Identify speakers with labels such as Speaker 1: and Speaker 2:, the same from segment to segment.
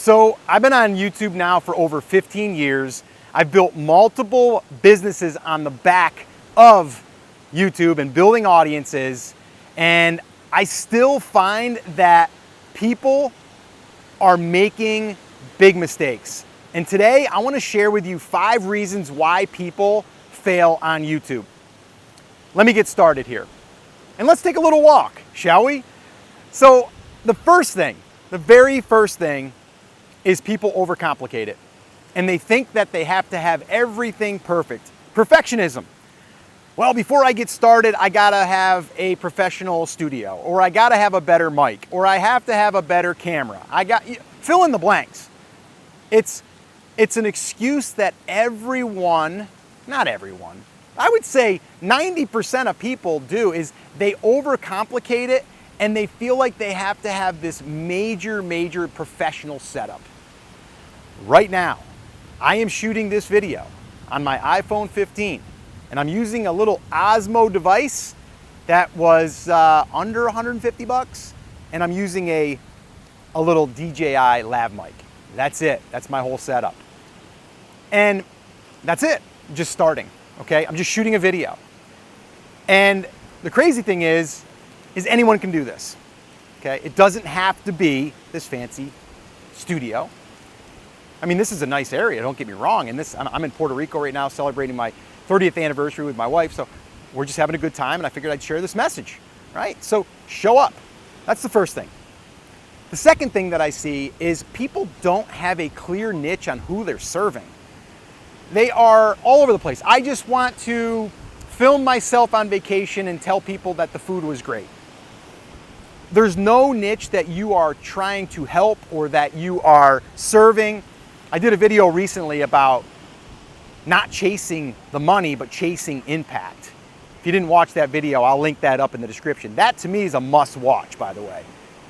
Speaker 1: So I've been on YouTube now for over 15 years. I've built multiple businesses on the back of YouTube and building audiences. And I still find that people are making big mistakes. And today I want to share with you 5 reasons why people fail on YouTube. Let me get started here. And let's take a little walk, shall we? So the very first thing is people overcomplicate it. And they think that they have to have everything perfect. Perfectionism. Well, before I get started, I gotta have a professional studio, or I gotta have a better mic, or I have to have a better camera. Fill in the blanks. It's an excuse that not everyone, I would say 90% of people do, is they overcomplicate it and they feel like they have to have this major professional setup. Right now, I am shooting this video on my iPhone 15, and I'm using a little Osmo device that was under 150 bucks, and I'm using a little DJI lav mic. That's it. That's my whole setup. And that's it. I'm just starting, okay? I'm just shooting a video. And the crazy thing is anyone can do this, okay? It doesn't have to be this fancy studio. I mean, this is a nice area, don't get me wrong. And I'm in Puerto Rico right now celebrating my 30th anniversary with my wife, so we're just having a good time, and I figured I'd share this message, right? So show up. That's the first thing. The second thing that I see is people don't have a clear niche on who they're serving. They are all over the place. I just want to film myself on vacation and tell people that the food was great. There's no niche that you are trying to help or that you are serving. I did a video recently about not chasing the money, but chasing impact. If you didn't watch that video, I'll link that up in the description. That to me is a must watch, by the way.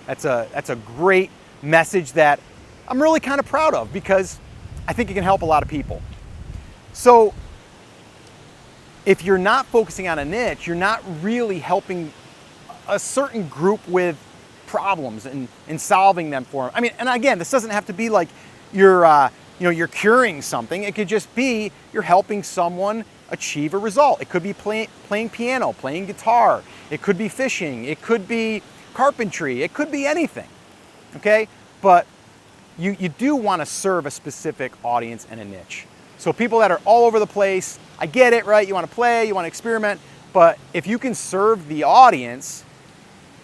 Speaker 1: That's a great message that I'm really kind of proud of because I think it can help a lot of people. So if you're not focusing on a niche, you're not really helping a certain group with problems and solving them for them. I mean, and again, this doesn't have to be like you're curing something. It could just be you're helping someone achieve a result. It could be playing piano, playing guitar. It could be fishing. It could be carpentry. It could be anything, okay? But you do want to serve a specific audience and a niche. So people that are all over the place, I get it, right? You want to play, you want to experiment, but if you can serve the audience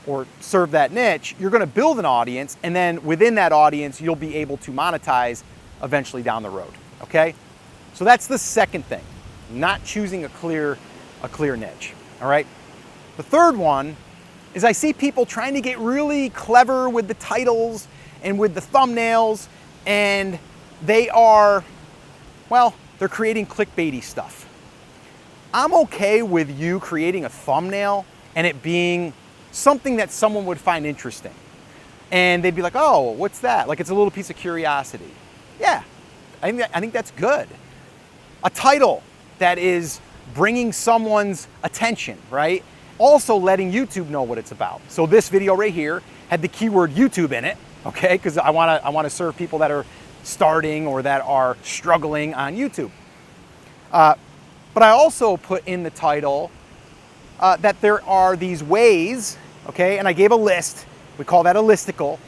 Speaker 1: or serve that niche, you're going to build an audience, and then within that audience, you'll be able to monetize eventually down the road, okay? So that's the second thing, not choosing a clear niche, all right? The third one is I see people trying to get really clever with the titles and with the thumbnails, and they're creating clickbaity stuff. I'm okay with you creating a thumbnail and it being something that someone would find interesting. And they'd be like, oh, what's that? Like it's a little piece of curiosity. Yeah, I think that's good. A title that is bringing someone's attention, right? Also letting YouTube know what it's about. So this video right here had the keyword YouTube in it, okay? Because I want to serve people that are starting or that are struggling on YouTube. But I also put in the title that there are these ways, okay? And I gave a list. We call that a listicle.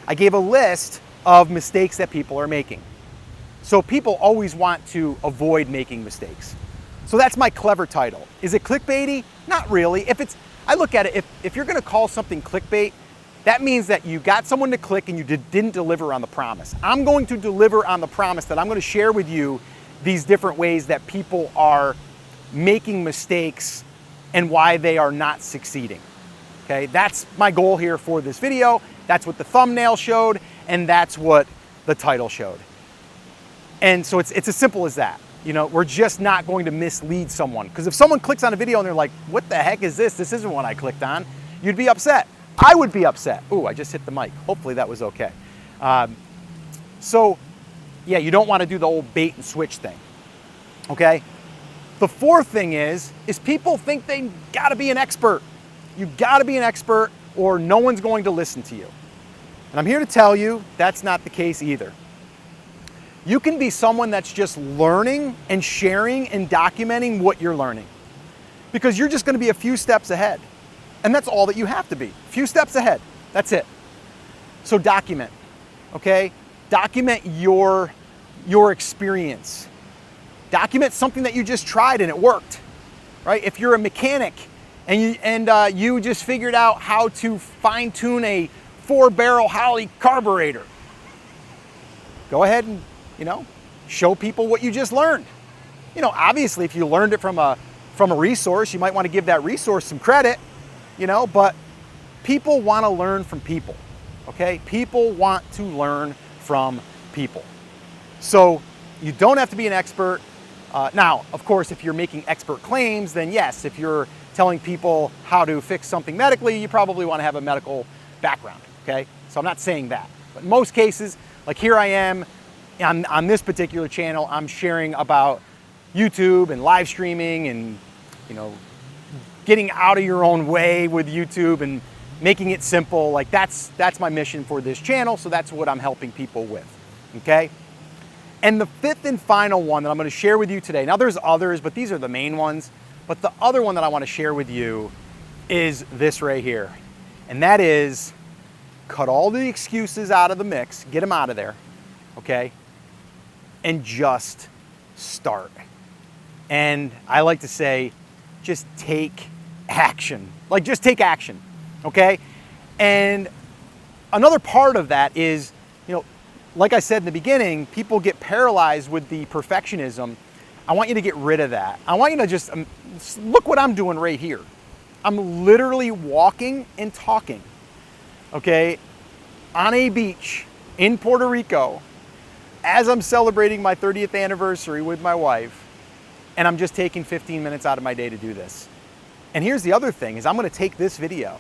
Speaker 1: I gave a list of mistakes that people are making. So people always want to avoid making mistakes. So that's my clever title. Is it clickbaity? Not really. I look at it, if you're gonna call something clickbait, that means that you got someone to click and you didn't deliver on the promise. I'm going to deliver on the promise that I'm gonna share with you these different ways that people are making mistakes and why they are not succeeding. Okay, that's my goal here for this video. That's what the thumbnail showed, and that's what the title showed. And so it's as simple as that. You know, we're just not going to mislead someone. Because if someone clicks on a video and they're like, what the heck is this? This isn't what I clicked on. You'd be upset. I would be upset. Ooh, I just hit the mic. Hopefully that was okay. So yeah, you don't want to do the old bait and switch thing. Okay? The fourth thing is people think they gotta be an expert. You gotta be an expert or no one's going to listen to you. And I'm here to tell you that's not the case either. You can be someone that's just learning and sharing and documenting what you're learning, because you're just going to be a few steps ahead. And that's all that you have to be. A few steps ahead. That's it. So document, okay? Document your experience. Document something that you just tried and it worked, right? If you're a mechanic and you just figured out how to fine tune a 4-barrel Holley carburetor, go ahead and, show people what you just learned. Obviously, if you learned it from a resource, you might want to give that resource some credit, but people want to learn from people, okay? People want to learn from people. So you don't have to be an expert. Now, of course, if you're making expert claims, then yes, if you're telling people how to fix something medically, you probably want to have a medical background, okay? So I'm not saying that. But in most cases, like here I am on this particular channel, I'm sharing about YouTube and live streaming and, getting out of your own way with YouTube and making it simple. Like that's my mission for this channel. So that's what I'm helping people with, okay? And the fifth and final one that I'm going to share with you today, now there's others, but these are the main ones. But the other one that I want to share with you is this right here. And that is cut all the excuses out of the mix, get them out of there, okay? And just start. And I like to say, just take action. Like just take action, okay? And another part of that is, like I said in the beginning, people get paralyzed with the perfectionism. I want you to get rid of that. I want you to just look what I'm doing right here. I'm literally walking and talking, okay, on a beach in Puerto Rico as I'm celebrating my 30th anniversary with my wife, and I'm just taking 15 minutes out of my day to do this. And here's the other thing, is I'm gonna take this video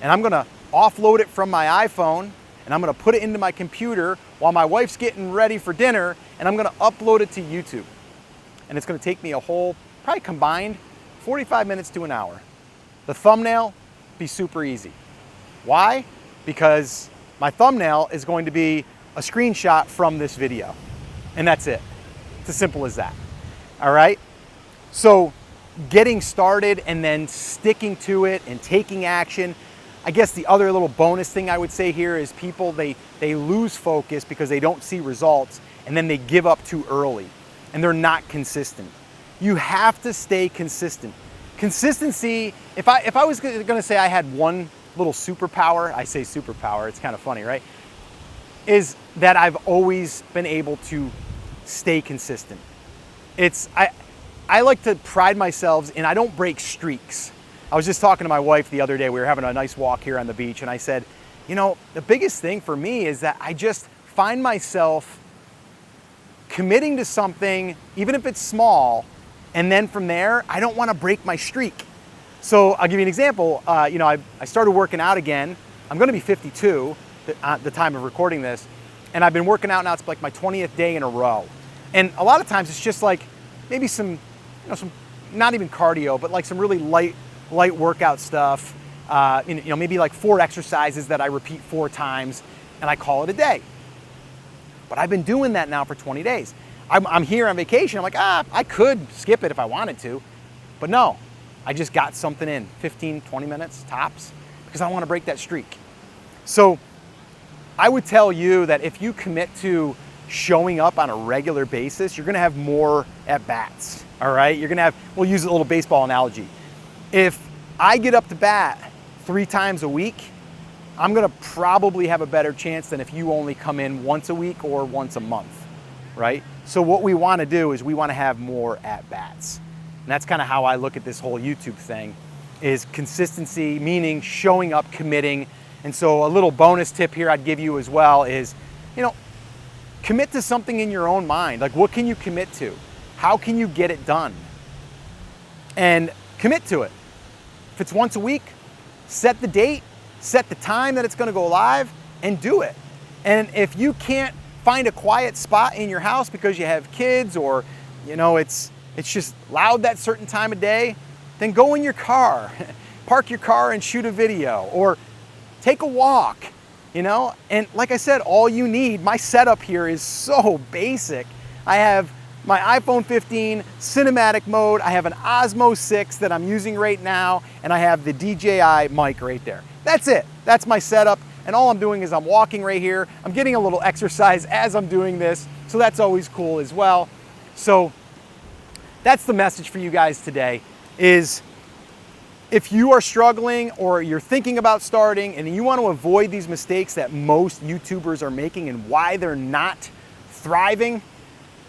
Speaker 1: and I'm gonna offload it from my iPhone and I'm gonna put it into my computer while my wife's getting ready for dinner, and I'm gonna upload it to YouTube. And it's gonna take me a whole, probably combined, 45 minutes to an hour. The thumbnail, be super easy. Why? Because my thumbnail is going to be a screenshot from this video. And that's it. It's as simple as that. All right? So getting started and then sticking to it and taking action. I guess the other little bonus thing I would say here is people, they lose focus because they don't see results, and then they give up too early and they're not consistent. You have to stay consistent. Consistency, if I was gonna say I had one little superpower, I say superpower, it's kind of funny, right? Is that I've always been able to stay consistent. I like to pride myself in I don't break streaks. I was just talking to my wife the other day. We were having a nice walk here on the beach, and I said, the biggest thing for me is that I just find myself committing to something, even if it's small, and then from there, I don't want to break my streak. So I'll give you an example. I started working out again. I'm going to be 52 at the time of recording this, and I've been working out now. It's like my 20th day in a row. And a lot of times it's just like maybe some not even cardio, but like some really light workout stuff. Maybe like 4 exercises that I repeat 4 times, and I call it a day. But I've been doing that now for 20 days. I'm here on vacation. I'm like, I could skip it if I wanted to, but no, I just got something in 15, 20 minutes tops because I want to break that streak. So I would tell you that if you commit to showing up on a regular basis, you're going to have more at bats. All right. We'll use a little baseball analogy. If I get up to bat 3 times a week, I'm going to probably have a better chance than if you only come in once a week or once a month, right? So what we want to do is we want to have more at-bats. And that's kind of how I look at this whole YouTube thing, is consistency, meaning showing up, committing. And so a little bonus tip here I'd give you as well is, commit to something in your own mind. Like, what can you commit to? How can you get it done? And commit to it. If it's once a week, set the date, set the time that it's going to go live, and do it. And if you can't find a quiet spot in your house because you have kids, or it's just loud that certain time of day, then go in your car, park your car and shoot a video, or take a walk, you know? And like I said, all you need, my setup here is so basic. I have my iPhone 15 cinematic mode, I have an Osmo 6 that I'm using right now, and I have the DJI mic right there. That's it, that's my setup, and all I'm doing is I'm walking right here. I'm getting a little exercise as I'm doing this, so that's always cool as well. So that's the message for you guys today, is if you are struggling or you're thinking about starting and you want to avoid these mistakes that most YouTubers are making and why they're not thriving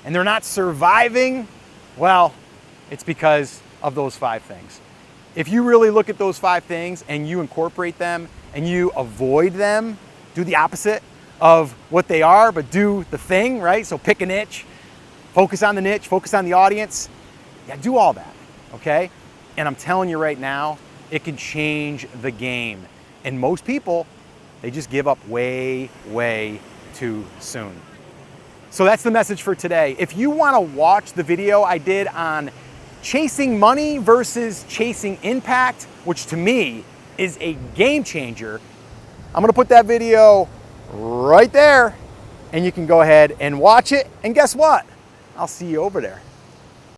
Speaker 1: and they're not surviving, well, it's because of those 5 things. If you really look at those 5 things and you incorporate them and you avoid them, do the opposite of what they are, but do the thing, right? So pick a niche, focus on the niche, focus on the audience. Yeah, do all that, okay? And I'm telling you right now, it can change the game. And most people, they just give up way, way too soon. So that's the message for today. If you want to watch the video I did on chasing money versus chasing impact, which to me is a game changer, I'm going to put that video right there and you can go ahead and watch it. And guess what? I'll see you over there.